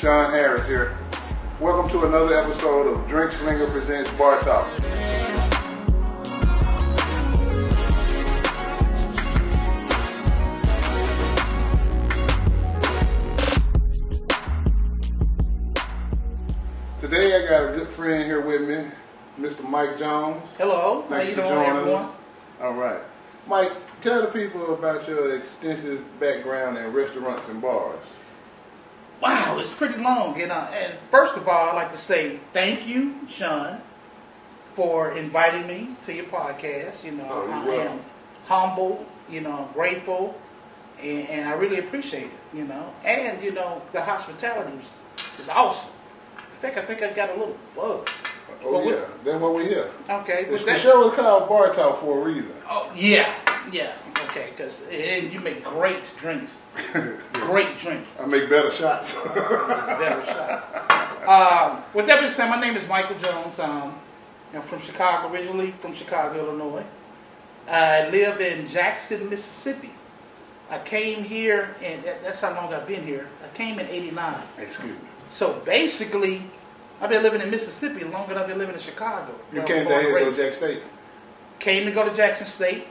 Sean Harris here. Welcome to another episode of Drinkslinger presents Bar Talk. Today I got a good friend here with me, Mr. Mike Jones. Hello, how you doing, everyone? All right. Mike, tell the people about your extensive background in restaurants and bars. Wow, it's pretty long, you know. And first of all, I'd like to say thank you, Sean, for inviting me to your podcast. You know, I am humble, you know, grateful, and I really appreciate it, you know. And, you know, the hospitality is awesome. In fact, I think I got a little buzz. Oh, yeah. That's what we hear. Okay. The show is called Bar Talk for a reason. Oh, yeah. Okay, because you make great drinks. Great drinks. I make better shots. With that being said, my name is Michael Jones. I'm from Chicago, originally from Chicago, Illinois. I live in Jackson, Mississippi. I came here, and that's how long I've been here. I came in '89. Excuse me. So basically, I've been living in Mississippi longer than I've been living in Chicago. You came down here to go to Jackson State? Came to go to Jackson State.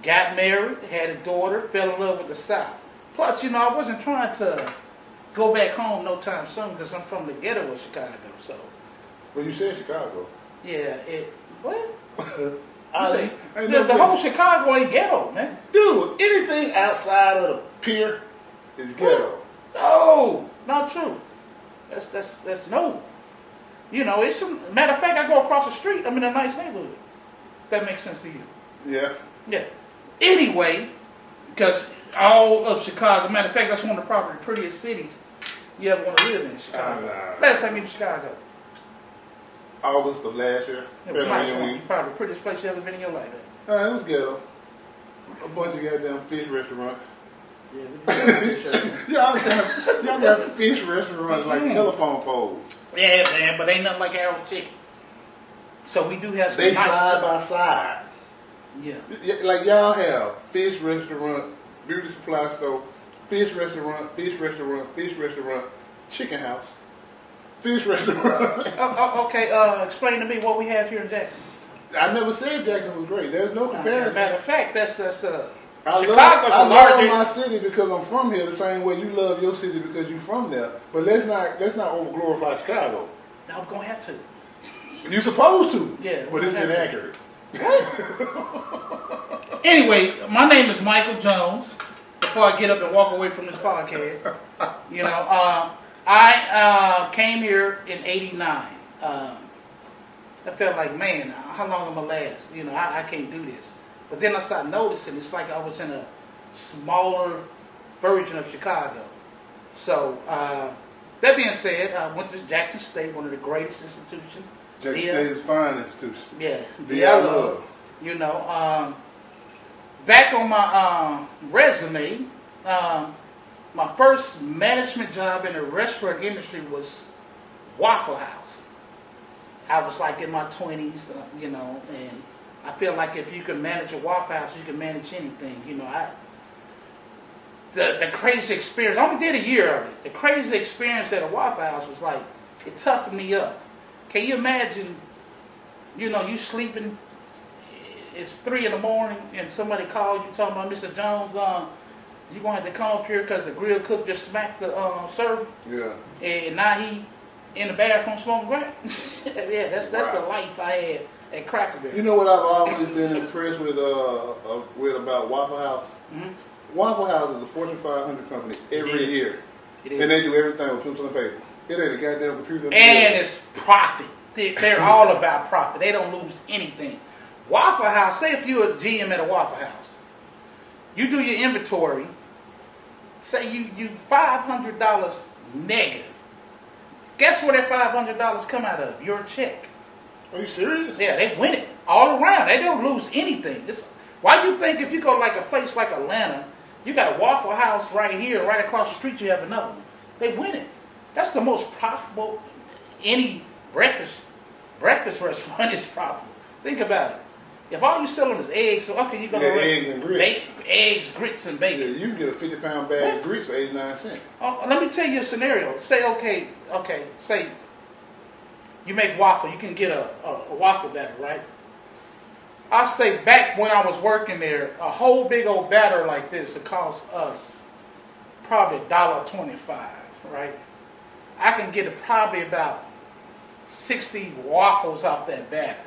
Got married, had a daughter, fell in love with the South. Plus, you know, I wasn't trying to go back home no time soon because I'm from the ghetto of Chicago. So. Well, you said Chicago. Yeah. What? The whole Chicago ain't ghetto, man. Dude, anything outside of the pier is ghetto. No, not true. That's no. You know, it's some matter of fact. I go across the street. I'm in a nice neighborhood. That makes sense to you? Yeah. Yeah. Anyway, because all of Chicago, matter of fact, that's one of the probably prettiest cities you ever want to live in, Chicago. Last time you were in Chicago? August of last year. It was nice one. Probably the prettiest place you ever been in your life. It was ghetto. A bunch of goddamn fish restaurants. Yeah, y'all got fish restaurants like telephone poles. Yeah, man, but ain't nothing like Harold Chicken. So we do have some They nice side by side. Yeah. Like y'all have fish restaurant, beauty supply store, fish restaurant, chicken house, fish restaurant. Okay, explain to me what we have here in Jackson. I never said Jackson was great. There's no comparison. Matter of fact, that's I love my city because I'm from here the same way you love your city because you're from there. But let's not over glorify Chicago. No, we're gonna have to. You're supposed to. Yeah. But it's inaccurate. Anyway, my name is Michael Jones. Before I get up and walk away from this podcast, you know, I came here in '89. I felt like, man, how long am I gonna last? You know, I can't do this. But then I started noticing it's like I was in a smaller version of Chicago. So that being said, I went to Jackson State, one of the greatest institutions. Jackson State is a fine institution. Yeah, I love. You know, back on my resume, my first management job in the restaurant industry was Waffle House. I was like in my 20s, you know, and I feel like if you can manage a Waffle House, you can manage anything. You know, the crazy experience, I only did a year of it. The crazy experience at a Waffle House was like, it toughened me up. Can you imagine, you know, you sleeping, it's 3 a.m. and somebody called you talking about, Mr. Jones, you're going to have to come up here because the grill cook just smacked the server. Yeah. And now he in the bathroom smoking crack. Yeah, that's the life I had at Cracker Barrel. You know what I've always been impressed with about Waffle House? Mm-hmm. Waffle House is a Fortune 500 company every year. It is. And they do everything with pencil and paper. It ain't a goddamn computer. And it's profit. They're all about profit. They don't lose anything. Waffle House, say if you're a GM at a Waffle House, you do your inventory, say you $500 negative. Guess where that $500 come out of? Your check. Are you serious? Yeah, they win it all around. They don't lose anything. Why do you think if you go like a place like Atlanta, you got a Waffle House right here, right across the street you have another one. They win it. That's the most profitable. Any breakfast restaurant is profitable. Think about it. If all you selling is eggs, so okay, you go to eggs and grits. Eggs, grits, and bacon. Yeah, you can get a 50-pound bag of grits for 89 cents. Let me tell you a scenario. Say, say you make waffle. You can get a waffle batter, right? I say back when I was working there, a whole big old batter like this, it cost us probably $1.25, right? I can get probably about 60 waffles off that batter.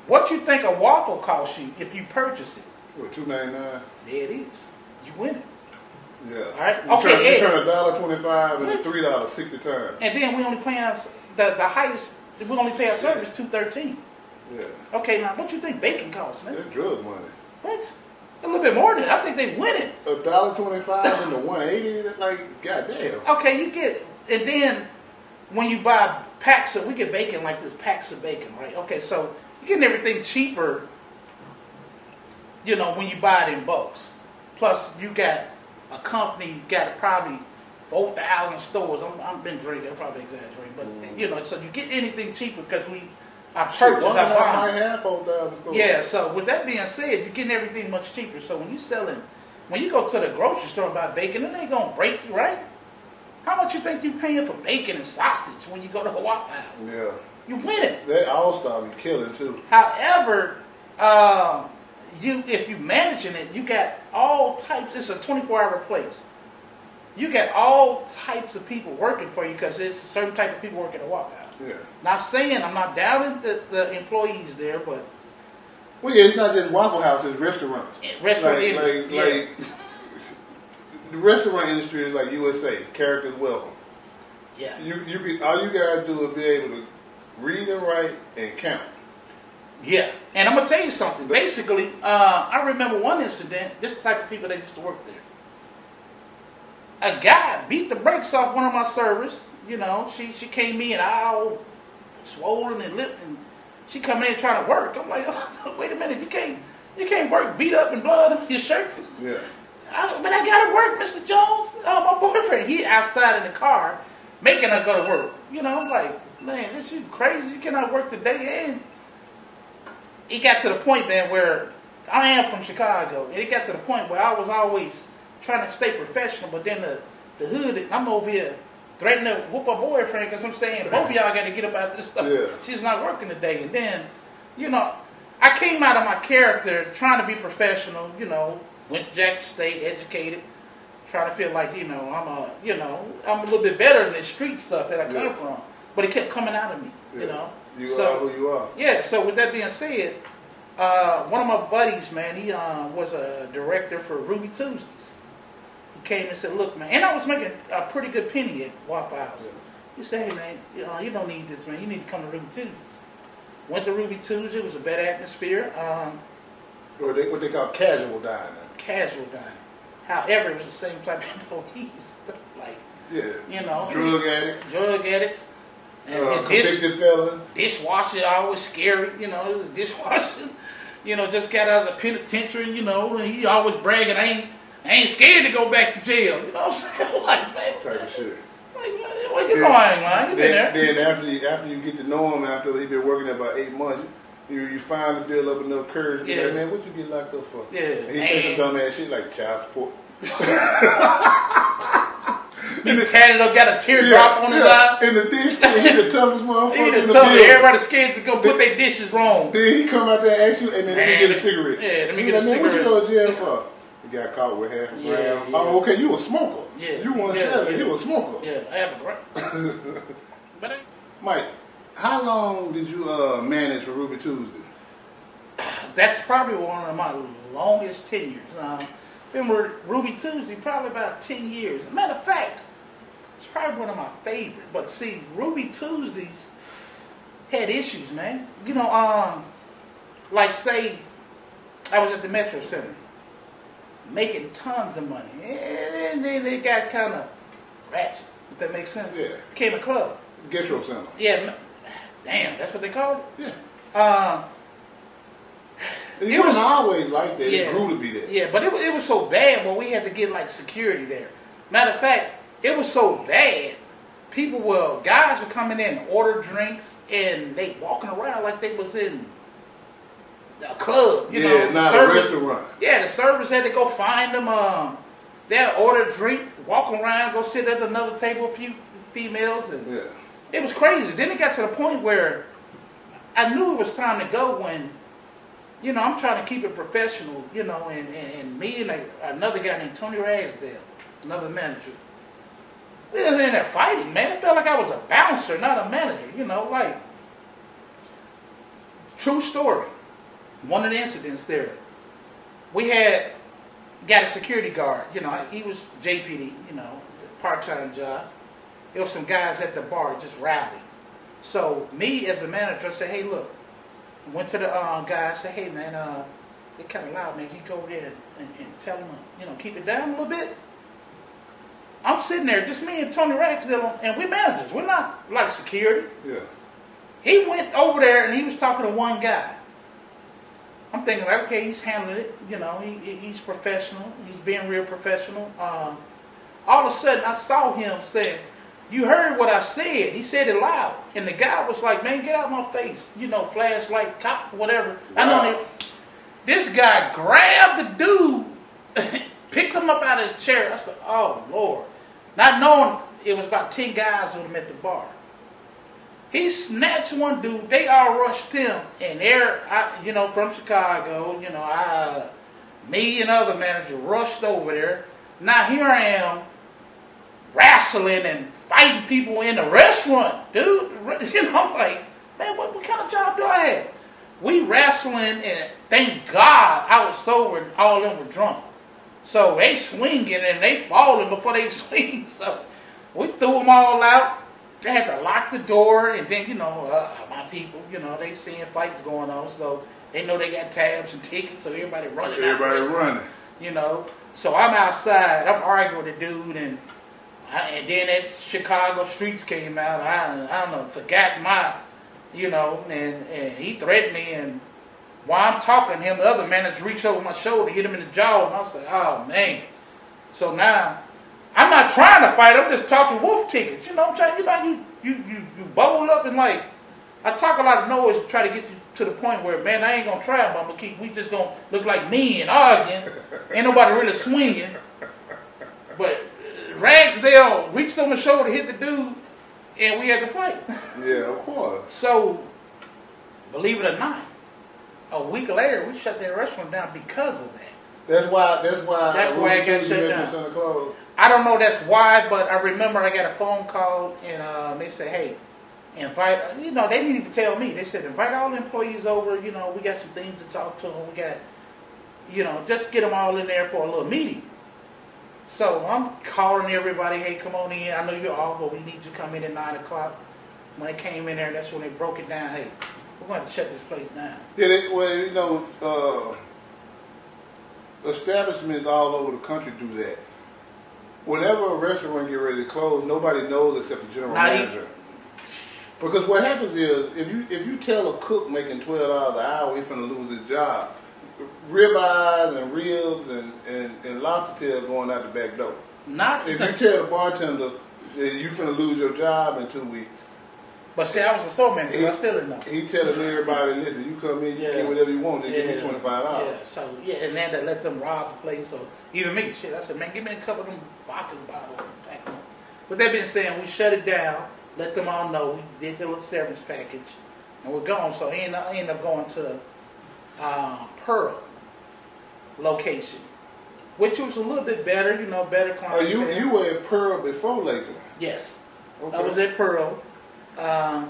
What you think a waffle costs you if you purchase it? What, $2.99? There it is. You win it. Yeah. All right. You turn $1.25 into $3 60 times. And then we only pay us the highest. We only pay our service $2.13. Yeah. Okay, now what you think bacon costs, man? That's drug money. What? A little bit more than that. I think they win it. $1.25 into $1.80. Like, goddamn. Okay, you get, and then when you buy packs of, we get bacon like this, packs of bacon, right? Okay, so you're getting everything cheaper, you know, when you buy it in bulks. Plus, you got a company, you got probably 4,000 stores. I've been drinking, I'm probably exaggerating, but you know, so you get anything cheaper because I purchase, I buy. I have 4,000 stores. Yeah, so with that being said, you're getting everything much cheaper. So when you go to the grocery store and buy bacon, it ain't gonna break you, right? How much you think you paying for bacon and sausage when you go to a Waffle House? Yeah. You win it. That All-Star be killing too. However, if you managing it, you got all types. It's a 24-hour place. You got all types of people working for you because there's a certain type of people working at Waffle House. Yeah. Not saying I'm not doubting the employees there, but well, yeah, it's not just Waffle House; it's restaurants. Restaurant industry, like the restaurant industry is like USA. Characters welcome. Yeah. All you gotta do is be able to read and write and count. Yeah, and I'm gonna tell you something. Basically, I remember one incident. This is the type of people that used to work there. A guy beat the brakes off one of my servers. You know, she came in all swollen and lipped, and she come in trying to work. I'm like, oh, wait a minute, you can't work beat up and blood on your shirt. Yeah. But I gotta work, Mr. Jones. My boyfriend, he outside in the car making her go to work. You know, I'm like, man, this you crazy. You cannot work today. And it got to the point, man, where I am from Chicago. And it got to the point where I was always trying to stay professional, but then the hood, I'm over here threatening to whoop her boyfriend because I'm saying both of y'all got to get up out this stuff. Yeah. She's not working today. And then, you know, I came out of my character trying to be professional, you know, went to Jackson State, educated, trying to feel like, you know, I'm a little bit better than the street stuff that I come from. But it kept coming out of me, you know. You are who you are. Yeah, so with that being said, one of my buddies, man, he was a director for Ruby Tuesdays. He came and said, look, man, and I was making a pretty good penny at Waffle House. Yeah. He said, hey, man, you don't need this, man. You need to come to Ruby Tuesdays. Went to Ruby Tuesday. It was a better atmosphere. Or what they call casual dining. Casual dining. However, it was the same type of employees. Like, you know. Drug addicts. And convicted felons. Dishwasher always scary, you know. Dishwasher, you know, just got out of the penitentiary, you know, and he always bragging, I ain't scared to go back to jail. You know what I'm saying? Like, man. Type of shit. Like, well, you know I ain't lying. You been there. Then after you get to know him, after he been working there about 8 months, you finally build up enough courage. Yeah. Like, man, what you get locked up for? Yeah. And he said some dumb ass shit like child support. He tatted up, got a teardrop on his eye. In the dish, he the toughest motherfucker. He the toughest. Everybody's scared to go put their dishes wrong. Then he come out there and ask you, hey man, let me get a cigarette. Yeah, let me get a cigarette. What you go to jail for? You got caught with half a gram. Yeah. Oh, okay, you a smoker. Yeah. You 170, you a smoker. Yeah, I have a gram. But Mike, how long did you manage for Ruby Tuesday? That's probably one of my longest tenures. Been with Ruby Tuesday probably about 10 years. Matter of fact, it's probably one of my favorites. But see, Ruby Tuesdays had issues, man. You know, like say I was at the Metro Center making tons of money. And then they got kind of ratchet, if that makes sense. Yeah. Became a club. Ghetto Center. Yeah. Damn, that's what they called it? Yeah. It wasn't always like that. Yeah. It grew to be that. Yeah, but it was so bad where we had to get like security there. Matter of fact, it was so bad. Guys were coming in and order drinks and they walking around like they was in a club, you know. Yeah, not a restaurant. Yeah, the servers had to go find them. They'd order a drink, walk around, go sit at another table, a few females, and it was crazy. Then it got to the point where I knew it was time to go when, you know, I'm trying to keep it professional, you know, and me and another guy named Tony Ragsdale, another manager, we was in there fighting, man. It felt like I was a bouncer, not a manager, you know, like, true story. One of the incidents there, we got a security guard, you know, he was JPD, you know, part-time job. There was some guys at the bar just rowdy. So me as a manager, I said, hey, look, I went to the guy, I said, hey, man, they're kind of loud, man. Can you go over there and tell them, you know, keep it down a little bit? I'm sitting there, just me and Tony Ragsdale, and we're managers. We're not like security. Yeah. He went over there and he was talking to one guy. I'm thinking, like, okay, he's handling it. You know, he's professional. He's being real professional. All of a sudden, I saw him saying, you heard what I said. He said it loud. And the guy was like, man, get out of my face. You know, flashlight, cop, whatever. Wow. I know this guy grabbed the dude, picked him up out of his chair. I said, oh, Lord. Not knowing it was about 10 guys with him at the bar. He snatched one dude. They all rushed him. And you know, from Chicago, you know, me and other manager rushed over there. Now here I am wrestling and fighting people in the restaurant, dude. You know, I'm like, man, what kind of job do I have? We wrestling, and thank God I was sober and all of them were drunk. So they swinging and they falling before they swing. So we threw them all out. They had to lock the door, and then, you know, my people, you know, they seeing fights going on, so they know they got tabs and tickets, so everybody running. Everybody running. You know, so I'm outside, I'm arguing with the dude, and then that Chicago Streets came out. I don't know, forgot my, you know, and he threatened me, and while I'm talking to him, the other manager reached over my shoulder, hit him in the jaw, and I was like, oh man. So now, I'm not trying to fight, I'm just talking wolf tickets. You know what I'm trying, you bowl up and like, I talk a lot of noise to try to get you to the point where, man, I ain't gonna try, but I'm gonna keep, we just gonna look like me and arguing. Ain't nobody really swinging. But Ragsdale reached on my shoulder, hit the dude, and we had to fight. Yeah, of course. So, believe it or not, a week later, we shut that restaurant down because of that. That's why it got shut down. I don't know that's why, but I remember I got a phone call and they said, hey, invite, you know, they didn't even tell me. They said, invite all the employees over, you know, we got some things to talk to them. We got, you know, just get them all in there for a little meeting. So I'm calling everybody, hey, come on in. I know you're off, but we need you to come in at 9 o'clock. When they came in there, that's when they broke it down. Hey, we're going to shut this place down. Yeah, well, you know, establishments all over the country do that. Whenever a restaurant get ready to close, nobody knows except the general manager. Because what happens is, if you tell a cook making $12 an hour he's finna lose his job, rib eyes and ribs and lobster tail going out the back door. If you tell the bartender that you finna lose your job in 2 weeks. But see, I was a store manager, I still didn't know. He telling everybody, listen, you come in, you get whatever you want, they give me $25. Yeah, so, and then they let them rob the place. So, even me, shit, I said, man, give me a couple of them vodka bottles. With that being said, we shut it down, let them all know, we did the little severance package, and we're gone. So, I ended up going to Pearl location, which was a little bit better, you know, better clientele. You were at Pearl before Lakeland? Yes. Okay. I was at Pearl. Man,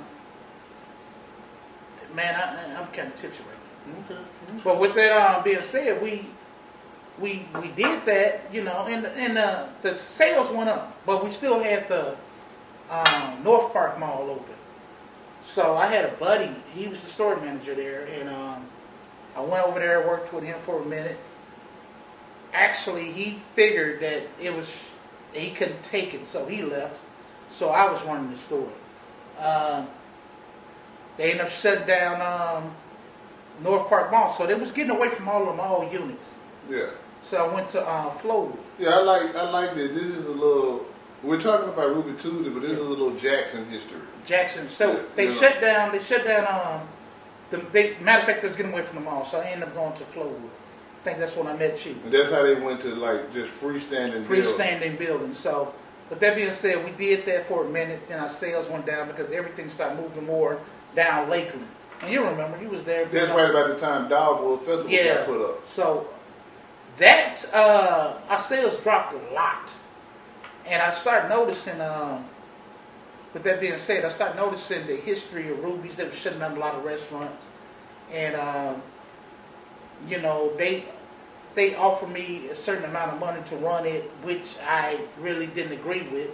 I'm kind of tipsy right now. Okay. But with that being said, we did that, you know, and the sales went up, but we still had the North Park Mall open. So I had a buddy, he was the store manager there, and I went over there, worked with him for a minute. Actually, he figured that he couldn't take it, so he left. So I was running the store. They ended up shutting down North Park Mall, so they was getting away from all the mall units. Yeah. So I went to Flowood. Yeah, I like that. This is a little. We're talking about Ruby Tuesday, but this is a little Jackson history. Jackson. So they shut down. They shut down Matter of fact, they was getting away from the mall, so I ended up going to Flowood. I think that's when I met you. And that's how they went to like just freestanding buildings. So, but that being said, we did that for a minute, and our sales went down because everything started moving more down Lakeland. And you remember, you was there. That's right about the time Dogwood Festival got put up. So that our sales dropped a lot, and I started noticing. With that being said, I started noticing the history of Ruby's. They were shutting down a lot of restaurants, and you know, they offered me a certain amount of money to run it, which I really didn't agree with.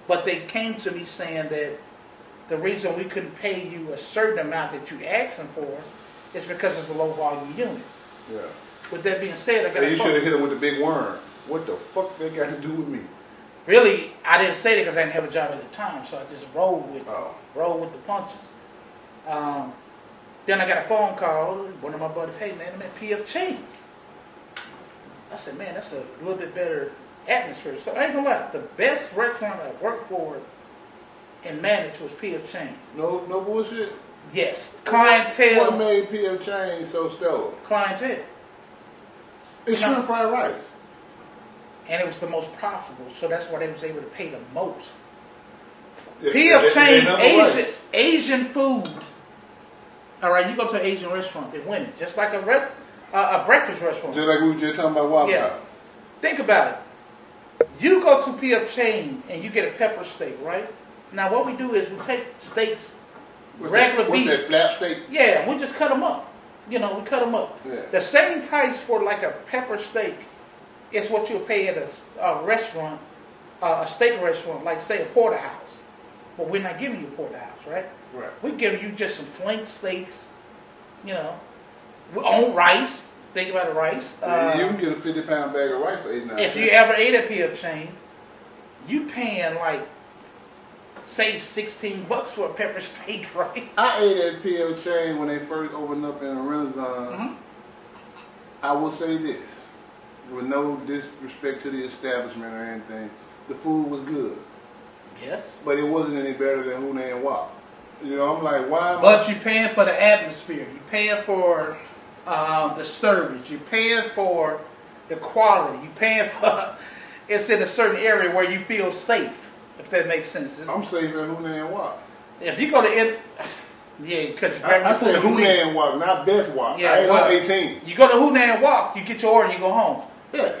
But they came to me saying that the reason we couldn't pay you a certain amount that you asking for is because it's a low volume unit. Yeah. With that being said, I got. You should have hit him with the big worm. What the fuck they got to do with me? Really, I didn't say that because I didn't have a job at the time, so I just rolled with the punches. Then I got a phone call. One of my buddies, hey man, I'm at PF Chang's. I said, man, that's a little bit better atmosphere. So I ain't gonna lie, the best restaurant I worked for and managed was PF Chang's. No bullshit. Yes, clientele. What made PF Chang's so stellar? Clientele. It's shrimp fried rice. And it was the most profitable, so that's why they was able to pay the most. PF Chang's Asian food. All right, you go to an Asian restaurant, they win it, just like a breakfast restaurant. Just like we were just talking about Wild Yeah. Think about it. You go to PF Chang's and you get a pepper steak, right? Now what we do is we take steaks, regular beef. What's that, flap steak? Yeah, we just cut them up. You know, we cut them up. Yeah. The same price for like a pepper steak is what you'll pay at a restaurant, a steak restaurant, like say a porterhouse. But we're not giving you a porterhouse, right? Right. We're giving you just some flank steaks, you know, on rice. Think about the rice. You can get a 50-pound bag of rice for $89. If you ever ate at PF Chang's, you paying like, say $16 for a pepper steak, right? I ate at PF Chang's when they first opened up in Renaissance. Mm-hmm. I will say this, with no disrespect to the establishment or anything, the food was good. Yes. But it wasn't any better than Hunan Wok. You know, I'm like, why? But you're paying for the atmosphere. You're paying for the service. You're paying for the quality. You're paying for it's in a certain area where you feel safe, if that makes sense. I'm safe at Hunan Wok. If you go to because I said Hunan Wok, not Best Wok. Yeah, I ain't on 18. You go to Hunan Wok, you get your order and you go home. Yeah.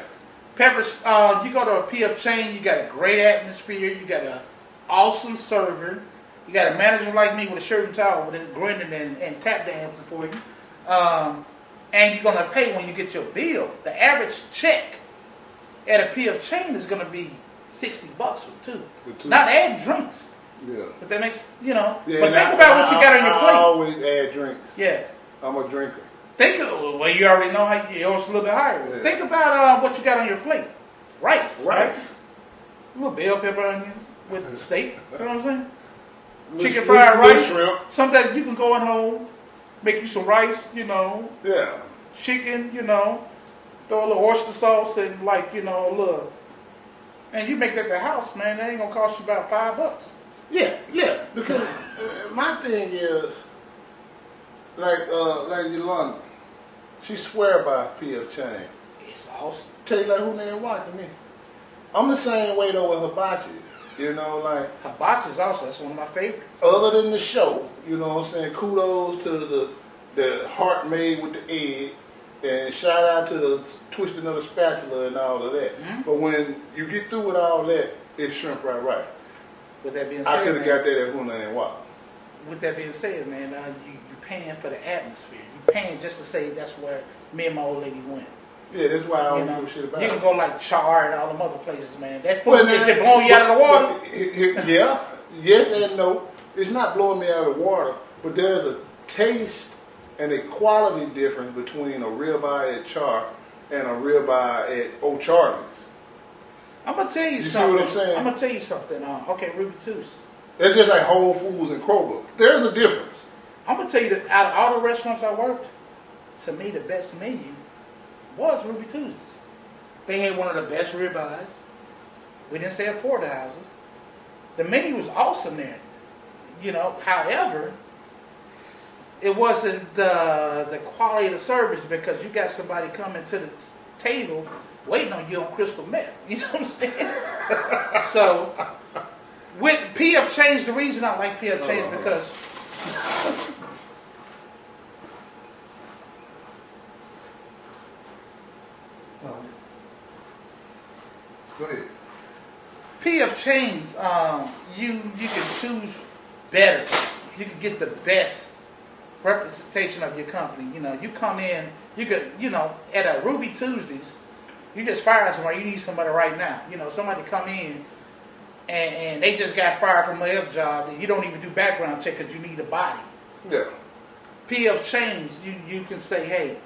Peppers, you go to a PF Chang's, you got a great atmosphere, you got an awesome server, you got a manager like me with a shirt and towel with his grinning and tap dancing for you. And you're gonna pay when you get your bill. The average check at a PF Chang's is gonna be $60 for two. Not add drinks. Yeah. But that makes, you know. Yeah, but think about what you got on your plate. I always add drinks. Yeah. I'm a drinker. Well, you already know how yours a little bit higher. Yeah. Think about what you got on your plate. Rice. Right? A little bell pepper onions with the steak. You know what I'm saying? Chicken fried rice. Shrimp. Sometimes you can go at home, make you some rice, you know. Yeah. Chicken, you know. Throw a little oyster sauce and a little. And you make that at the house, man. That ain't gonna cost you about $5. Yeah. Because my thing is, like Yolanda, she swear by PF Chang's. It's awesome. Tell you like Hunan Wok to me. I'm the same way though with hibachi. You know, like hibachi's also, that's one of my favorites. Other than the show, you know what I'm saying? Kudos to the heart made with the egg, and shout out to the twisting of the spatula and all of that. Mm-hmm. But when you get through with all that, it's shrimp fried rice. With that being said, I could have got that at Hunan Wok. With that being said, man, you're paying for the atmosphere. You're paying just to say that's where me and my old lady went. Yeah, that's why I don't give a shit about it. You can go like Char and all them other places, man. That food is it blowing you out of the water? Yeah, yes and no. It's not blowing me out of the water, but there's a taste and a quality difference between a ribeye at Char and a ribeye at O'Charlie's. I'm gonna tell you something. See what I'm saying? I'm gonna tell you something. Okay, Ruby Tuesday. That's just like Whole Foods and Kroger. There's a difference. I'm gonna tell you that out of all the restaurants I worked, to me the best menu was Ruby Tuesdays. They had one of the best ribeyes. We didn't say porterhouses. The menu was awesome there. You know, however, it wasn't the quality of the service because you got somebody coming to the table waiting on you on crystal meth. You know what I'm saying? So, with PF Change, the reason I like PF Change because go ahead. PF Change, you can choose better. You can get the best representation of your company. You know, you come in, you could, at a Ruby Tuesdays, you just fire somebody, you need somebody right now. You know, somebody come in and they just got fired from their job and you don't even do background check because you need a body. Yeah. PF Change, you can say, hey,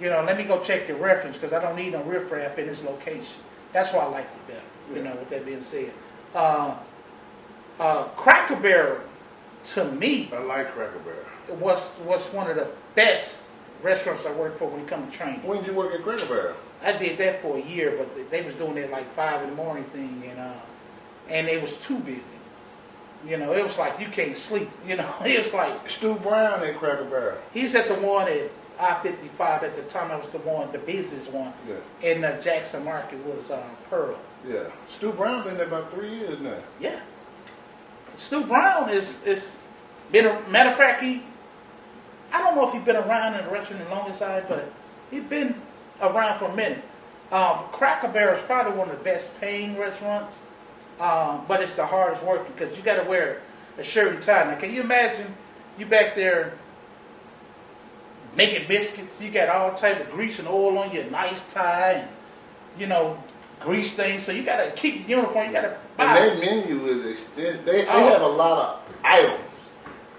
let me go check your reference because I don't need no riffraff in this location. That's why I like it better. Yeah. With that being said. Cracker Barrel, to me, I like Cracker Barrel. was one of the best restaurants I worked for when it comes to training. When did you work at Cracker Barrel? I did that for a year, but they was doing that like 5 in the morning thing, and it was too busy. It was like you can't sleep. It was like Stu Brown at Cracker Barrel. he's at the one at I-55 at the time. That was the busiest one. Yeah. In the Jackson Market was Pearl. Yeah. Stu Brown been there about 3 years now. Yeah. Stu Brown is been a matter of fact, I don't know if he's been around in the restaurant the longest side, but he's been around for a minute. Cracker Barrel is probably one of the best paying restaurants, but it's the hardest work because you got to wear a shirt and tie. Now, can you imagine you back there making biscuits? You got all type of grease and oil on your nice tie, and grease things. So you got to keep the uniform. You got to buy. And their menu is extensive. They have a lot of items.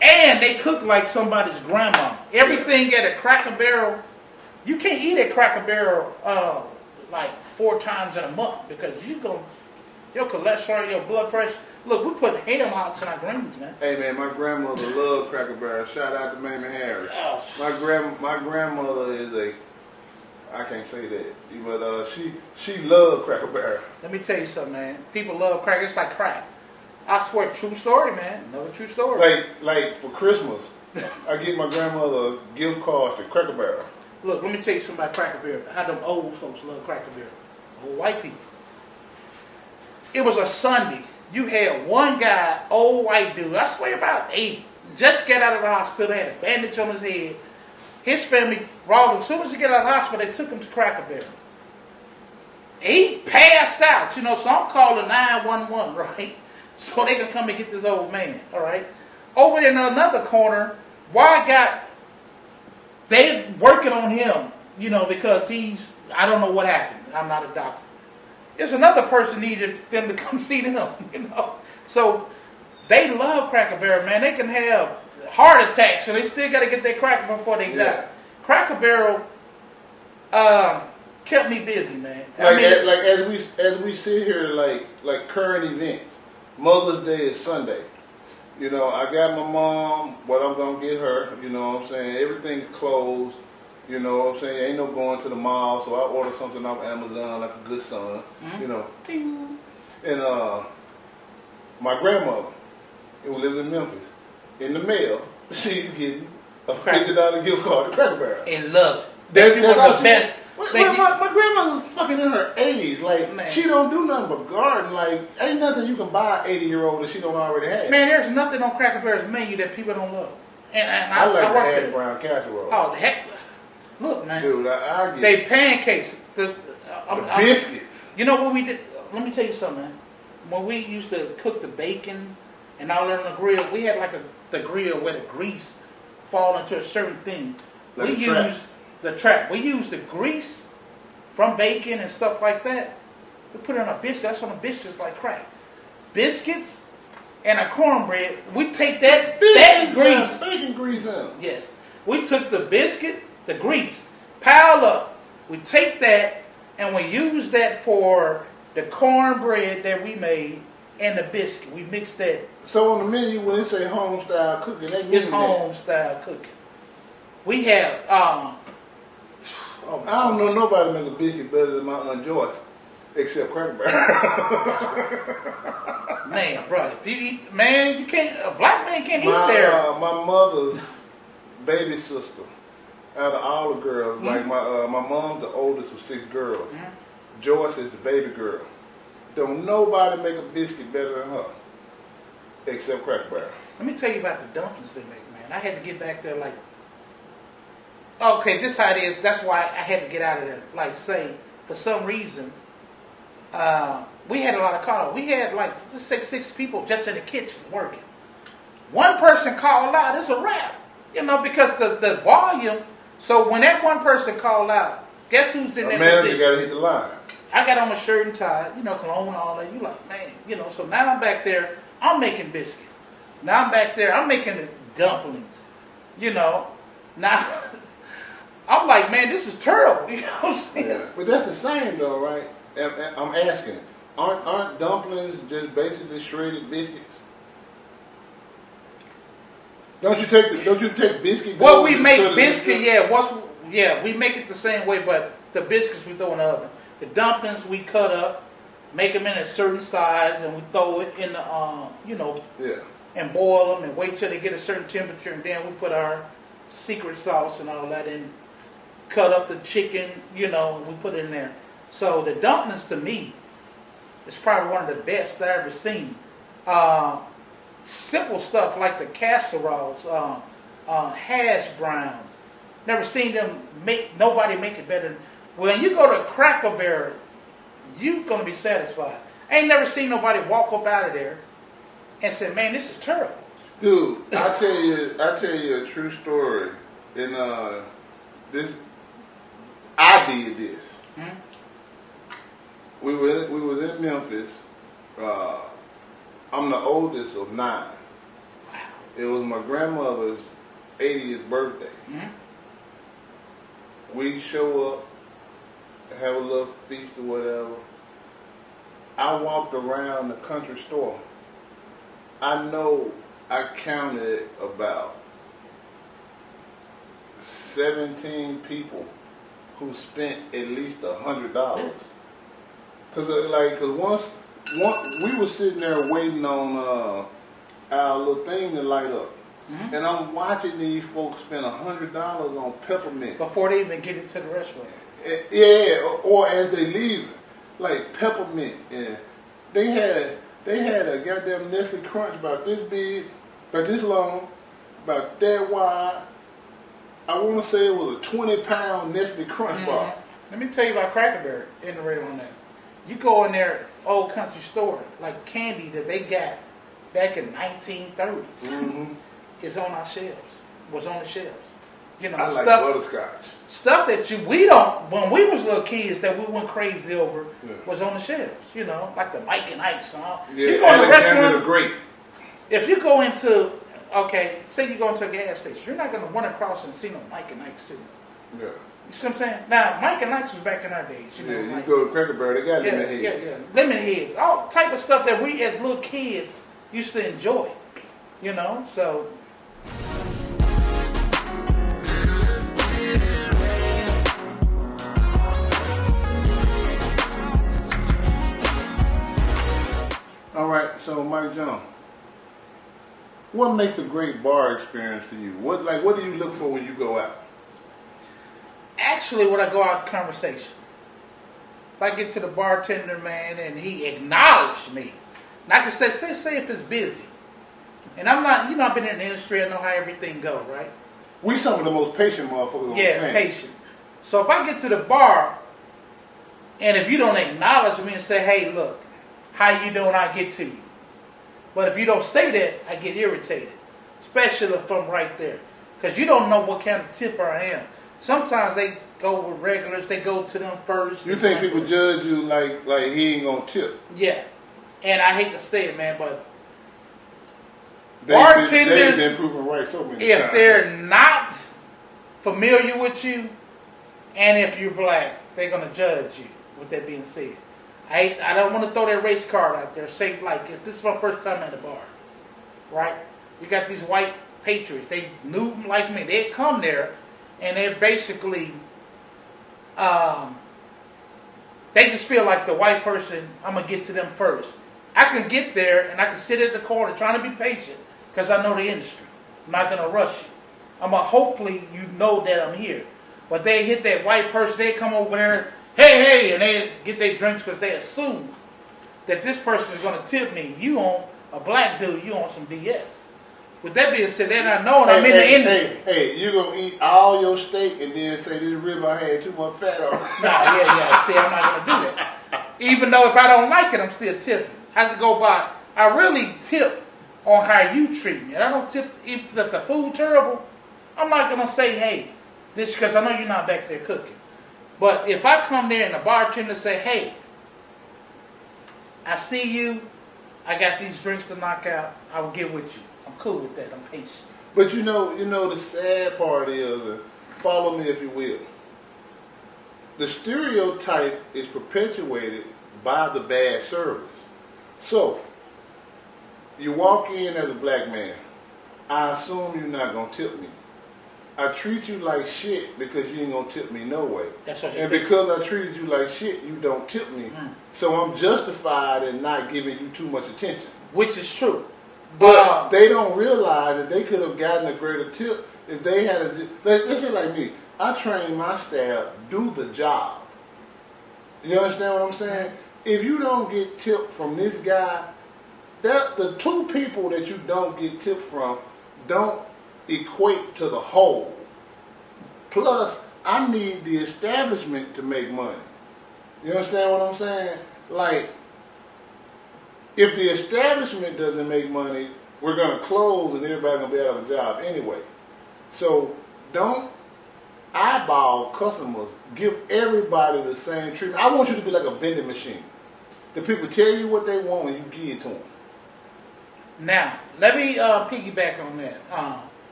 And they cook like somebody's grandma. Everything at a Cracker Barrel, you can't eat at Cracker Barrel like 4 times in a month because your cholesterol, your blood pressure. Look, we put ham hocks in our greens, man. Hey man, my grandmother loved Cracker Barrel. Shout out to Mamie Harris. Oh. My grandmother is I can't say that, but she loved Cracker Barrel. Let me tell you something, man. People love crack. It's like crack. I swear, true story, man. Another true story. Like for Christmas, I get my grandmother gift cards to Cracker Barrel. Look, let me tell you something about Cracker Barrel. How them old folks love Cracker Barrel. Old white people. It was a Sunday. You had one guy, old white dude, I swear about 80, just got out of the hospital, had a bandage on his head. His family brought him. As soon as he got out of the hospital, they took him to Cracker Barrel. He passed out, so I'm calling 911, right? So they can come and get this old man, all right? Over in another corner, they're working on him, because I don't know what happened. I'm not a doctor. There's another person needed them to come see them, So they love Cracker Barrel, man. They can have heart attacks, and they still got to get their cracker before they die. Cracker Barrel kept me busy, man. As we sit here, like current events. Mother's Day is Sunday. I got my mom what I'm gonna get her. You know what I'm saying? Everything's closed. You know what I'm saying? Ain't no going to the mall, so I order something off Amazon like a good son. Mm-hmm. Ding. And my grandmother, who lives in Memphis, in the mail, she's getting a $50 gift card to Cracker Barrel. And love. That's one of the best. My grandmother's fucking in her 80s. Man. She don't do nothing but garden. Ain't nothing you can buy an 80-year-old that she don't already have. Man, there's nothing on Cracker Barrel's menu that people don't love. And I like the hash brown casserole. Oh, heck. Look, man. Dude, I get they pancakes. The biscuits. You know what we did? Let me tell you something, man. When we used to cook the bacon and all that on the grill, we had the grill where the grease fall into a certain thing. Like we used the trap. We used the grease from bacon and stuff like that. We put it on a biscuit. That's on a biscuit like crack. Biscuits and a cornbread. We take that grease. Bacon grease in. Yes. We took the biscuit, the grease, piled up. We take that and we use that for the cornbread that we made and the biscuit. We mix that. So on the menu, when they say home style cooking, that means it's home style cooking. We have. I don't know nobody make a biscuit better than my Aunt Joyce, except Cracker Barrel. Man, bro, if you eat, man, you can't. A black man can't eat there. My mother's baby sister out of all the girls. Like my mom's the oldest of 6 girls. Joyce is the baby girl. Don't nobody make a biscuit better than her, except Cracker Barrel. Let me tell you about the dumplings they make, man. I had to get back there like, okay, this how it is. That's why I had to get out of there. Like, say, for some reason, we had a lot of calls. We had like 6 people just in the kitchen working. One person called out, it's a wrap. You know, because the volume. So when that one person called out, guess who's in that manager position? got to hit the line. I got on my shirt and tie, you know, cologne and all that. You like, man, you know. So now I'm back there. I'm making biscuits. Now I'm back there. I'm making the dumplings. You know. Now I'm like, man, this is terrible. You know what I'm saying? Yeah. But that's the same though, right? I'm asking. Aren't dumplings just basically shredded biscuits? Don't you take biscuit? Well, we make biscuit, yeah. We make it the same way, but the biscuits we throw in the oven. The dumplings we cut up, make them in a certain size, and we throw it in the and boil them and wait till they get a certain temperature, and then we put our secret sauce and all that in. Cut up the chicken, you know, and we put it in there. So the dumplings to me is probably one of the best I've ever seen. Simple stuff like the casseroles, hash browns. Never seen them nobody make it better. When you go to Cracker Barrel, you're going to be satisfied. I ain't never seen nobody walk up out of there and say, man, this is terrible. Dude, I'll tell you a true story. In this, I did this. We was in Memphis. I'm the oldest of 9. It was my grandmother's 80th birthday. We show up, have a little feast or whatever. I walked around the country store. I know I counted about 17 people who spent at least $100. Cause once we were sitting there waiting on our little thing to light up, and I'm watching these folks spend $100 on peppermint before they even get into the restaurant. Yeah, or as they leave, like peppermint, and they had a goddamn Nestle Crunch about this big, about this long, about that wide. I want to say it was a 20-pound Nestle Crunch bar. Let me tell you about Cracker Barrel, iterating on that. You go in their old country store, like candy that they got back in 1930s, is on our shelves, was on the shelves. You know, I like butterscotch. Stuff that we don't, when we was little kids that we went crazy over, was on the shelves. You know, like the Mike and Ike's and all. Yeah, you go to the restaurant, great. If you go into, say you go into a gas station, you're not going to run across and see no Mike and Ike's sitting. Yeah. You see what I'm saying? Now, Mike and Ike's was back in our days. You know, you go to Cracker Barrel, they got lemon heads. Yeah. Lemon heads. All type of stuff that we as little kids used to enjoy. You know, so. All right, so Mike John, what makes a great bar experience for you? What do you look for when you go out? Actually, when I go out, conversation. If I get to the bartender, man, and he acknowledged me, and I can say if it's busy, and I'm not, I've been in the industry, I know how everything goes, right? We some of the most patient motherfuckers on the planet. Patient. So if I get to the bar, and if you don't acknowledge me and say, hey, look, how you doing, I get to you. But if you don't say that, I get irritated, especially if I'm right there, because you don't know what kind of tipper I am. Sometimes they go with regulars, they go to them first. You think people judge you like he ain't gonna tip? Yeah, and I hate to say it, man, but bartenders, they've been proven right so many if times. they're not familiar with you, and if you're black, they're gonna judge you. With that being said, I don't want to throw that race card out there. Say like, if this is my first time at the bar, right? You got these white patriots. They knew like me. They'd come there, and they're basically, they just feel like the white person, I'm going to get to them first. I can get there, and I can sit at the corner trying to be patient, because I know the industry. I'm not going to rush you. hopefully you know that I'm here. But they hit that white person, they come over there, hey, and they get their drinks because they assume that this person is going to tip me. You on a black dude, you on some DS. With that being said, they're not knowing I'm in the industry. Hey, you going to eat all your steak and then say this rib I had too much fat on it. Yeah. See, I'm not going to do that. Even though if I don't like it, I'm still tipping. I have to go by. I really tip on how you treat me. And I don't tip if the food terrible. I'm not going to say, hey, this because I know you're not back there cooking. But if I come there and the bartender say, hey, I see you, I got these drinks to knock out, I will get with you. I'm cool with that. I'm patient. But you know the sad part is, follow me if you will. The stereotype is perpetuated by the bad service. So, you walk in as a black man, I assume you're not going to tip me. I treat you like shit because you ain't going to tip me no way. That's what you and think. Because I treated you like shit, you don't tip me. So I'm justified in not giving you too much attention. Which is true. But they don't realize that they could have gotten a greater tip if they had a... Let's say like me. I train my staff, do the job. You understand what I'm saying? If you don't get tipped from this guy, the two people that you don't get tipped from don't equate to the whole. Plus, I need the establishment to make money. You understand what I'm saying? Like, if the establishment doesn't make money, we're going to close and everybody's going to be out of a job anyway. So, don't eyeball customers. Give everybody the same treatment. I want you to be like a vending machine. The people tell you what they want and you give it to them. Now, let me piggyback on that,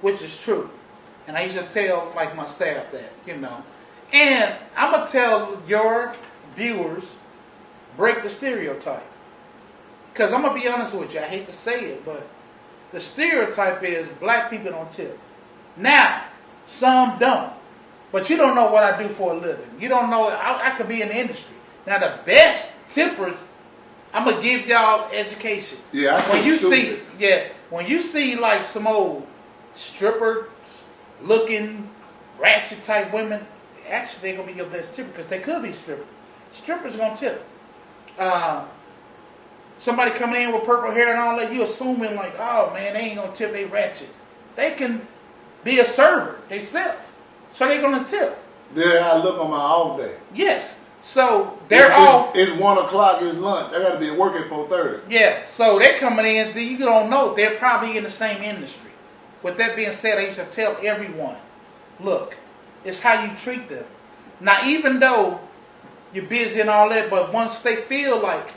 which is true. And I used to tell like my staff that, you know. And I'm going to tell your viewers, break the stereotype. Because I'm going to be honest with you, I hate to say it, but the stereotype is black people don't tip. Now, some don't. But you don't know what I do for a living. You don't know, I could be in the industry. Now, the best tippers, I'm going to give y'all education. Yeah, when you see like some old stripper looking ratchet type women, actually they're going to be your best tipper because they could be strippers. Strippers going to tip. Somebody coming in with purple hair and all that, you assuming like, oh man, they ain't going to tip, they ratchet. They can be a server themselves. So they're going to tip. Yeah, I look on my off day. Yes. So they're all... It's 1 o'clock, it's lunch. I got to be at work at 4:30. Yeah, so they're coming in, you don't know, they're probably in the same industry. With that being said, I used to tell everyone, look, it's how you treat them. Now, even though you're busy and all that, but once they feel like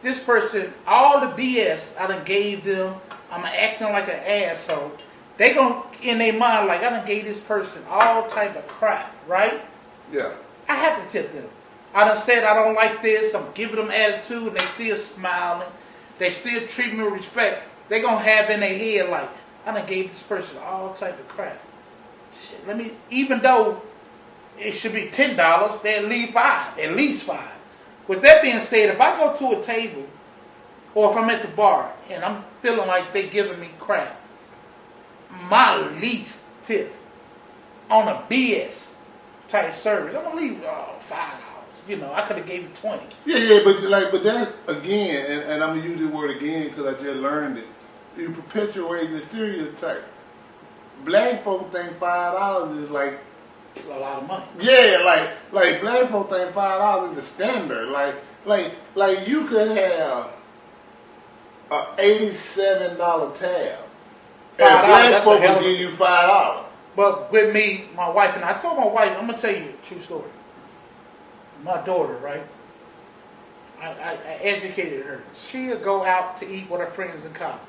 this person, all the BS I done gave them, I'm acting like an asshole, they gonna, in their mind, like, I done gave this person all type of crap, right? Yeah. I have to tip them. I done said I don't like this, I'm giving them attitude, and they still smiling. They still treat me with respect. They gonna have in their head like, I done gave this person all type of crap. Shit, even though it should be $10, they'll leave $5, at least $5. With that being said, if I go to a table, or if I'm at the bar, and I'm feeling like they giving me crap, my least tip on a BS type service, I'm gonna leave $5. You know, I could have gave you 20. Yeah, but that again, and I'm gonna use this word again because I just learned it. You perpetuate the stereotype. Black folk think $5 is like it's a lot of money. Yeah, like black folk think $5 is the standard. Like you could have a $87 tab, and black folk will give you $5. But with me, my wife and I told my wife, I'm gonna tell you a true story. My daughter, right? I educated her. She'll go out to eat with her friends in college.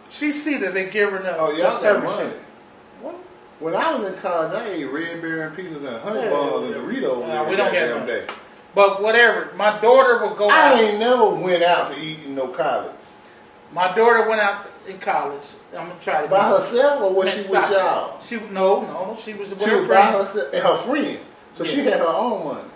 She see that they give her the service. What? When I was in college, I ate red berry and pizzas and honey buns and Doritos we don't get damn day. But whatever, my daughter will go out. I ain't never went out to eat in no college. My daughter went out in college. I'm gonna try to by herself, or was she with y'all? No, she was with her friend. By herself and her friend. So she had her own money.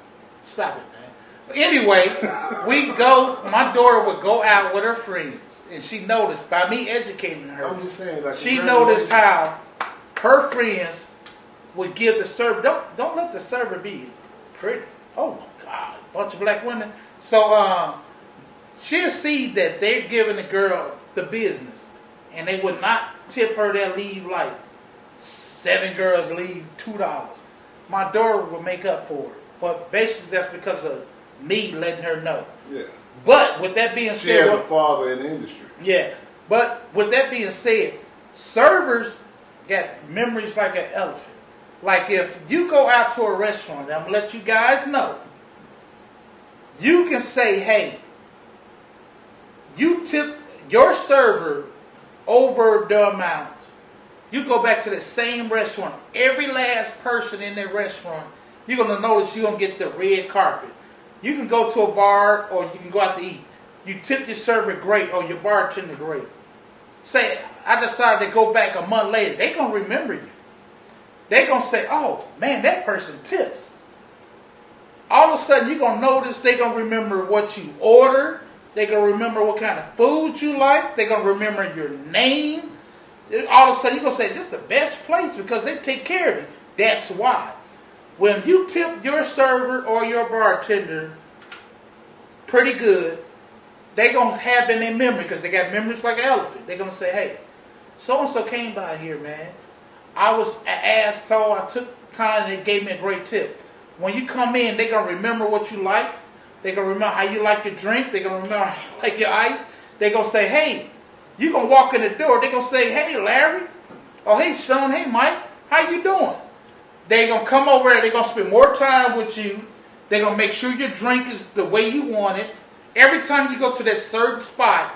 Stop it, man. Anyway, my daughter would go out with her friends. and she noticed by me educating her. I'm just saying, like, she noticed how her friends would give the server. Don't let the server be pretty. Oh my God, bunch of black women. So she'll see that they're giving the girl the business, and they would not tip her. They'll leave like 7 girls leave $2. My daughter will make up for it, but basically that's because of me letting her know. Yeah. But with that being said, she has a father in the industry. Yeah. But with that being said, servers got memories like an elephant. Like if you go out to a restaurant, I'm gonna let you guys know. You can say, hey, you tip your server over the amount. You go back to the same restaurant. Every last person in that restaurant, you're gonna notice you're gonna get the red carpet. You can go to a bar or you can go out to eat. You tip your server great or your bartender great. Say, I decided to go back a month later. They're going to remember you. They're going to say, oh, man, that person tips. All of a sudden, you're going to notice they're going to remember what you order. They're going to remember what kind of food you like. They're going to remember your name. All of a sudden, you're going to say, this is the best place because they take care of you. That's why. When you tip your server or your bartender pretty good, they're going to have in their memory because they got memories like an elephant. They're going to say, hey, so-and-so came by here, man. I was an asshole. I took time and they gave me a great tip. When you come in, they're going to remember what you like. They're going to remember how you like your drink. They're going to remember how you like your ice. They're going to say, hey, you're going to walk in the door. They're going to say, hey, Larry. Oh, hey, Sean. Hey, Mike. How you doing? They're going to come over there. They're going to spend more time with you. They're going to make sure your drink is the way you want it. Every time you go to that certain spot,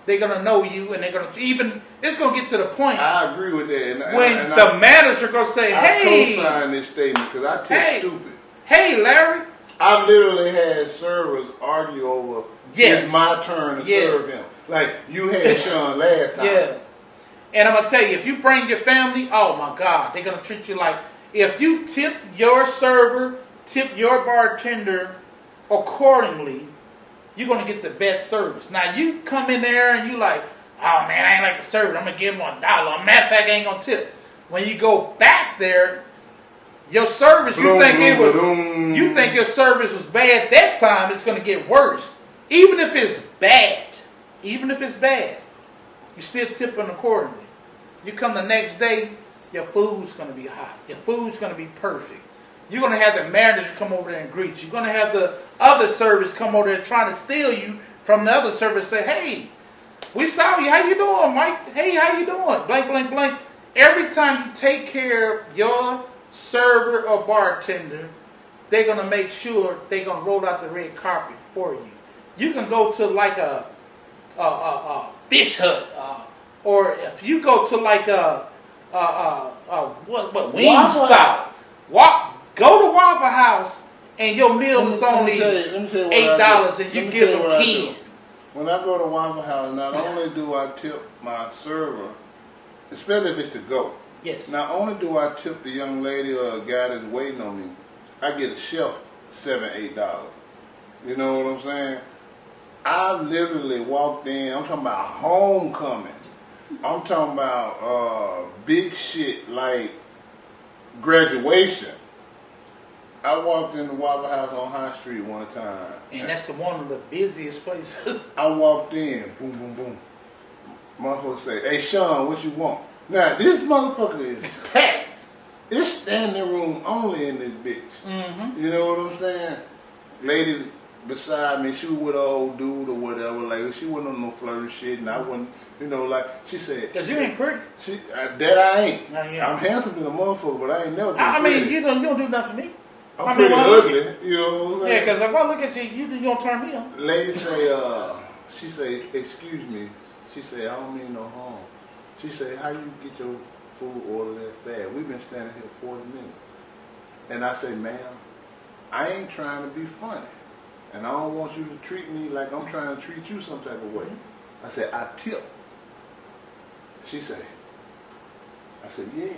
they're going to know you. And they're going to even, it's going to get to the point. I agree with that. When the manager going to say, hey. I co-sign this statement because I tip stupid. Hey, Larry. I've literally had servers argue over, it's my turn to serve him. Like you had Sean last time. Yeah. And I'm going to tell you, if you bring your family, oh my God, they're going to treat you like, if you tip your server, tip your bartender accordingly, you're going to get the best service. Now, you come in there and you like, oh man, I ain't like the service. I'm going to give him $1. Matter of fact, I ain't going to tip. When you go back there, your service, you think your service was bad that time, it's going to get worse. Even if it's bad, you still tip them accordingly. You come the next day, your food's going to be hot. Your food's going to be perfect. You're going to have the manager come over there and greet you. You're going to have the other service come over there trying to steal you from the other service. Say, hey, we saw you. How you doing, Mike? Hey, how you doing? Blank, blank, blank. Every time you take care of your server or bartender, they're going to make sure they're going to roll out the red carpet for you. You can go to like a fish hut, or if you go to like a Wingstop, go to Waffle House and your meal is only $8 and you give them 10. When I go to Waffle House, not only do I tip my server, especially if it's to go. Yes. Not only do I tip the young lady or a guy that's waiting on me, I get a shelf $7, $8. You know what I'm saying? I literally walked in. I'm talking about homecoming. I'm talking about big shit like graduation. I walked in the Waffle House on High Street one time. And that's one of the busiest places. I walked in, boom, boom, boom. Motherfucker say, hey, Sean, what you want? Now, this motherfucker is packed. It's standing room only in this bitch. Mm-hmm. You know what I'm saying? Lady beside me, she was with an old dude or whatever. Like, she wasn't on no flirty shit, and I wasn't, you know, like, she said. Because you ain't pretty. That I ain't. No, yeah. I'm handsome than a motherfucker, but I ain't never been I pretty. mean, you don't do nothing for me. I'm pretty ugly, you know what I'm saying? Yeah, because if I look at you, you don't turn me on. Lady say, she say, excuse me. She say, I don't mean no harm. She say, how you get your food ordered that fast? We've been standing here 40 minutes. And I say, ma'am, I ain't trying to be funny. And I don't want you to treat me like I'm trying to treat you some type of way. I said, I tip. She say, I said, yeah.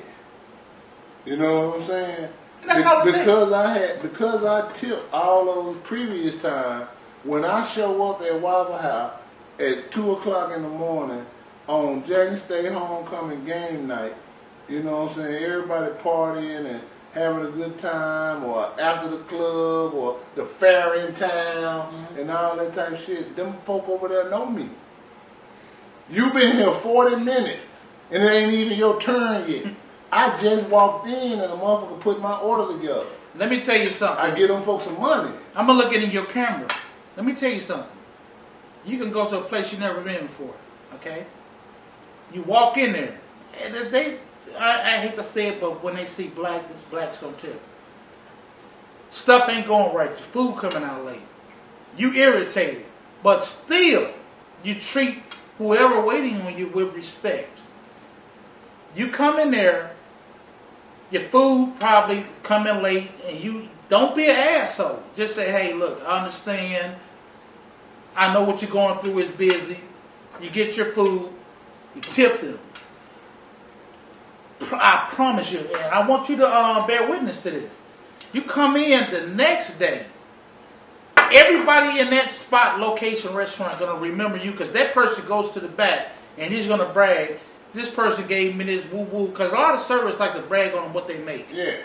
You know what I'm saying? Because I tipped all those previous times, when I show up at Waffle House, at 2 o'clock in the morning on Jack and Stay homecoming game night. You know what I'm saying? Everybody partying and having a good time, or after the club, or the fair in town, and all that type of shit. Them folk over there know me. You been here 40 minutes, and it ain't even your turn yet. I just walked in, and the motherfucker put my order together. Let me tell you something. I give them folks some money. I'm gonna look in your camera. Let me tell you something. You can go to a place you never been before, okay? You walk in there, and I hate to say it, but when they see black, it's blacks on tip. Stuff ain't going right. Your food coming out late. You irritated, but still, you treat whoever waiting on you with respect. You come in there, your food probably coming late, and you don't be an asshole. Just say, hey, look, I understand. I know what you're going through is busy. You get your food, you tip them. I promise you, and I want you to bear witness to this. You come in the next day, everybody in that spot, location, restaurant going to remember you, because that person goes to the back and he's going to brag. This person gave me this woo-woo, because a lot of servers like to brag on what they make. Yeah.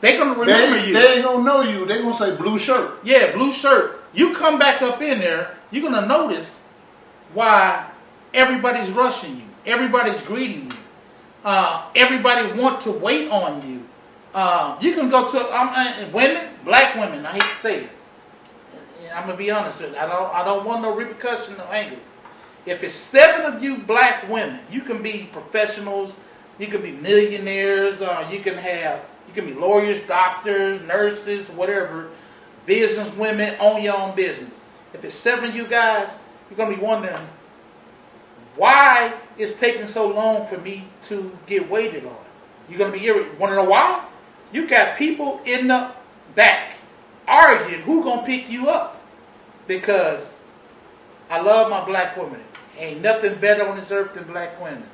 They're going to remember you. They ain't going to know you. They're going to say blue shirt. Yeah, blue shirt. You come back up in there, you're going to notice why everybody's rushing you. Everybody's greeting you. Everybody want to wait on you. You can go to women, black women. I hate to say it. I'm gonna be honest with you. I don't want no repercussion, no anger. If it's 7 of you black women, you can be professionals. You can be millionaires. You can be lawyers, doctors, nurses, whatever. Business women, own your own business. If it's 7 of you guys, you're gonna be wondering, why it's taking so long for me to get waited on? You're going to be irritated. Want to know why? You got people in the back arguing who going to pick you up. Because I love my black women. Ain't nothing better on this earth than black women.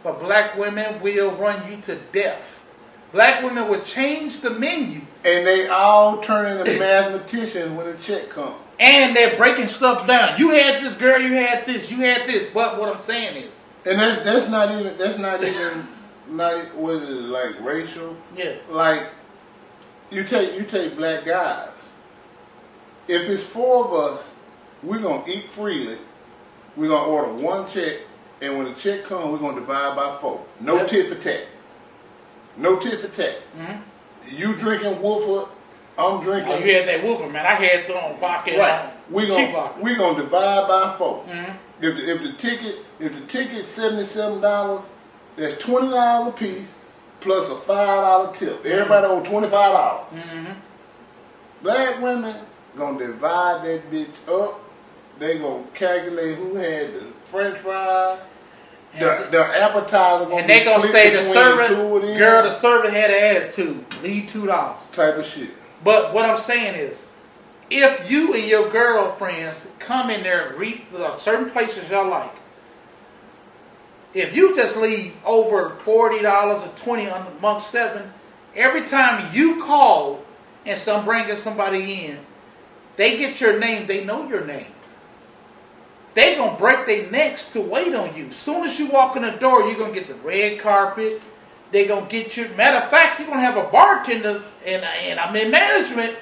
But black women will run you to death. Black women will change the menu. And they all turn into mathematicians when the check comes. And they're breaking stuff down. You had this, girl, you had this, you had this. But what I'm saying is, and that's not even what is it, like racial? Yeah. Like you take black guys. If it's 4 of us, we're gonna eat freely. We're gonna order one check, and when the check comes, we're gonna divide by 4. No tit for tat. No tit for tat. Mm-hmm. You drinking Wolfer, I'm drinking. Oh, you had that Wolfer, man. I had thrown vodka. Right. We gonna divide by 4. Mm-hmm. If the ticket's $77, that's $20 a piece plus a $5 tip. Mm-hmm. Everybody owe $25. Mm-hmm. Black women gonna divide that bitch up. They gonna calculate who had the French fries. The appetizer gonna and they gonna say the server had an attitude. Leave $2 type of shit. But what I'm saying is, if you and your girlfriends come in there and read certain places y'all like, if you just leave over $40 or $20 amongst 7, every time you call and bringing somebody in, they get your name. They know your name. They gonna break their necks to wait on you. Soon as you walk in the door, you're gonna get the red carpet. They gonna get you. Matter of fact, you're gonna have a bartender, and I'm in management.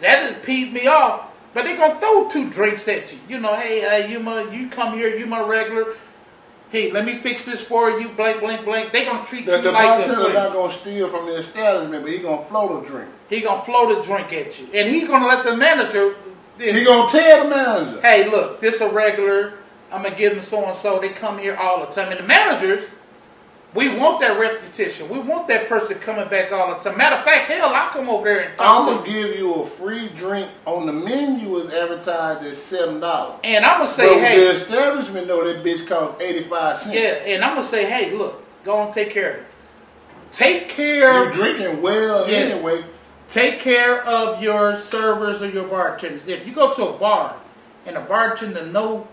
That peeved me off. But they gonna throw 2 drinks at you. You know, hey, you come here, you my regular. Hey, let me fix this for you. Blank, blank, blank. They gonna treat you like a The bartender's not gonna steal from the establishment, but he gonna float a drink. He gonna float a drink at you, and he's gonna let the manager. He gonna tell the manager, hey, look, this a regular. I'm gonna give them so and so. They come here all the time, and the managers, we want that repetition. We want that person coming back all the time. Matter of fact, hell, I'll come over here and talk. I'm gonna give you a free drink on the menu is advertised at $7. And I'm gonna say, hey, the establishment know that bitch costs 85 cents. Yeah, and I'm gonna say, hey, look, go and take care of it. Take care. You're drinking well anyway. Take care of your servers or your bartenders. If you go to a bar and a bartender know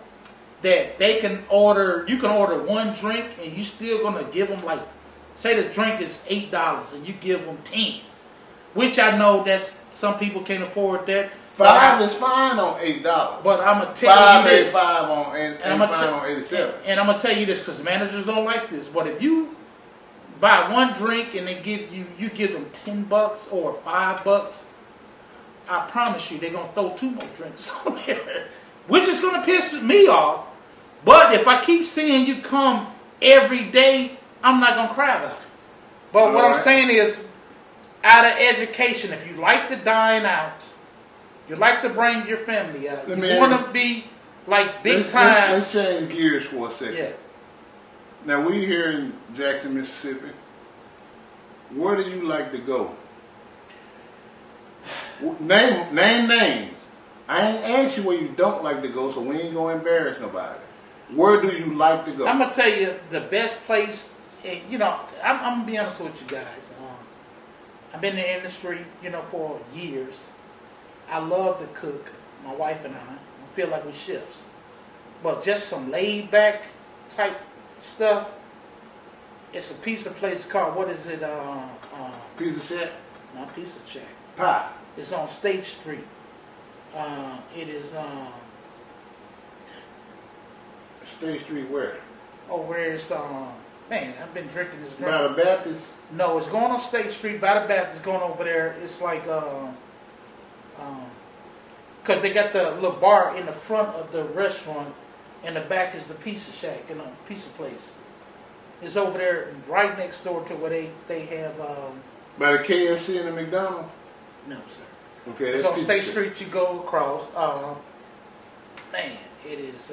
that they can order, you can order 1 drink and you still gonna give them, like, say the drink is $8 and you give them 10, which I know that's some people can't afford that, $5 is fine on $8. But I'm gonna tell you this. $5 on and fine on 87. And I'm gonna tell you this because managers don't like this. But if you buy one drink and they give give them $10 or $5, I promise you they're gonna throw 2 more drinks on there, which is gonna piss me off. But if I keep seeing you come every day, I'm not gonna cry about it. But what I'm saying is, out of education, if you like to dine out, you like to bring your family out, you want to be like big time. Let's change gears for a second. Yeah. Now we here in Jackson, Mississippi. Where do you like to go? Name names. I ain't asked you where you don't like to go, so we ain't gonna embarrass nobody. Where do you like to go? I'm gonna tell you the best place. You know, I'm gonna be honest with you guys. I've been in the industry, for years. I love to cook. My wife and I feel like we're chefs. But just some laid back type stuff. It's a pizza place called, what is it? Pizza Shack? Not Pizza Shack. Pie. It's on State Street. It is State Street where? Oh, where it's man, I've been drinking this drink. By the Baptist? No, it's going on State Street by the Baptist, going over there. It's like because they got the little bar in the front of the restaurant, and the back is the Pizza Shack and a pizza place. It's over there right next door to where they have by the KFC and the McDonald's? No, sir. Okay, it's that's on State Street. You go across. Man, it is.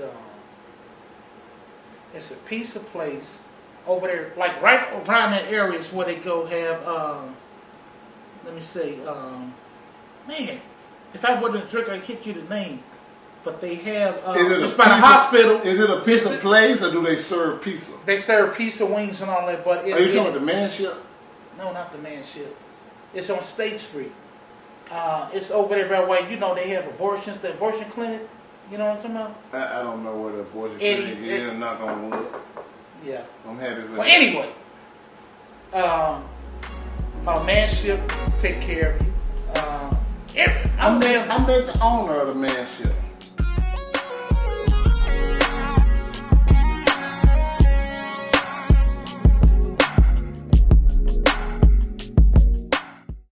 It's a pizza place over there, like right around that area is where they go have. Let me see. Man, if I wasn't a drink, I'd get you the name. But they have. It's by the hospital. Is it a pizza place or do they serve pizza? They serve pizza, wings, and all that. But are you talking about the Manship? No, not the Manship. It's on State Street. It's over there right away. They have abortions, the abortion clinic. You know what I'm talking about? I don't know where the abortion clinic is. Knock on wood. Yeah. I'm happy for that. Well, anyway, Manship take care of you. I met the owner of the Manship.